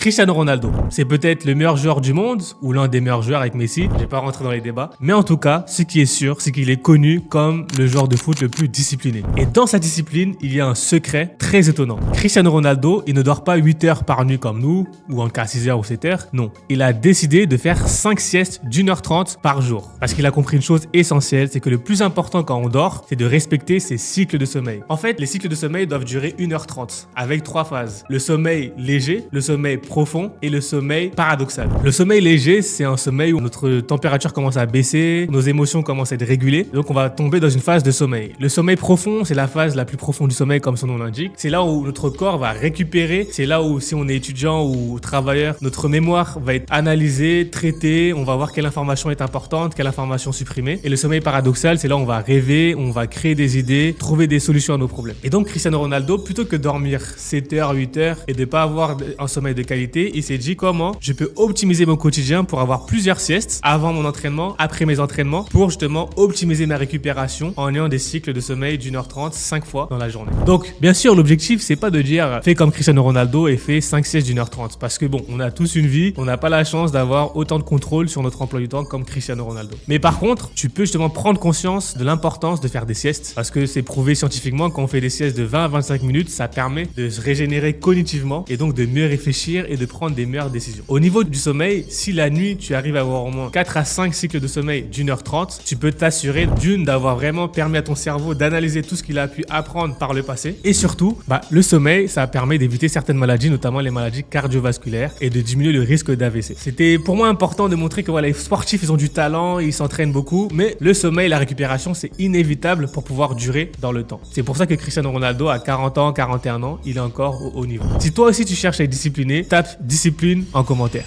Cristiano Ronaldo, c'est peut-être le meilleur joueur du monde ou l'un des meilleurs joueurs avec Messi. Je vais pas rentrer dans les débats. Mais en tout cas, ce qui est sûr, c'est qu'il est connu comme le joueur de foot le plus discipliné. Et dans sa discipline, il y a un secret très étonnant. Cristiano Ronaldo, il ne dort pas 8 heures par nuit comme nous, ou en cas 6 heures ou 7 heures. Non, il a décidé de faire 5 siestes d'1h30 par jour. Parce qu'il a compris une chose essentielle, c'est que le plus important quand on dort, c'est de respecter ses cycles de sommeil. En fait, les cycles de sommeil doivent durer 1h30, avec 3 phases. Le sommeil léger, le sommeil profond et le sommeil paradoxal. Le sommeil léger, c'est un sommeil où notre température commence à baisser, nos émotions commencent à être régulées, donc on va tomber dans une phase de sommeil. Le sommeil profond, c'est la phase la plus profonde du sommeil, comme son nom l'indique. C'est là où notre corps va récupérer, c'est là où si on est étudiant ou travailleur, notre mémoire va être analysée, traitée, on va voir quelle information est importante, quelle information supprimée. Et le sommeil paradoxal, c'est là où on va rêver, on va créer des idées, trouver des solutions à nos problèmes. Et donc Cristiano Ronaldo, plutôt que dormir 7 heures, 8 heures et de pas avoir un sommeil de qualité, il s'est dit comment je peux optimiser mon quotidien pour avoir plusieurs siestes avant mon entraînement, après mes entraînements, pour justement optimiser ma récupération en ayant des cycles de sommeil d'1h30, 5 fois dans la journée. Donc, bien sûr, l'objectif, c'est pas de dire fais comme Cristiano Ronaldo et fais 5 siestes d'1h30 parce que bon, on a tous une vie, on n'a pas la chance d'avoir autant de contrôle sur notre emploi du temps comme Cristiano Ronaldo. Mais par contre, tu peux justement prendre conscience de l'importance de faire des siestes parce que c'est prouvé scientifiquement quand on fait des siestes de 20 à 25 minutes, ça permet de se régénérer cognitivement et donc de mieux réfléchir et de prendre des meilleures décisions. Au niveau du sommeil, si la nuit, tu arrives à avoir au moins 4 à 5 cycles de sommeil d'1h30, tu peux t'assurer d'avoir vraiment permis à ton cerveau d'analyser tout ce qu'il a pu apprendre par le passé. Et surtout, le sommeil, ça permet d'éviter certaines maladies, notamment les maladies cardiovasculaires et de diminuer le risque d'AVC. C'était pour moi important de montrer que voilà, les sportifs, ils ont du talent, ils s'entraînent beaucoup, mais le sommeil, la récupération, c'est inévitable pour pouvoir durer dans le temps. C'est pour ça que Cristiano Ronaldo, à 40 ans, 41 ans, il est encore au haut niveau. Si toi aussi tu cherches à être discipliné, tape discipline en commentaire.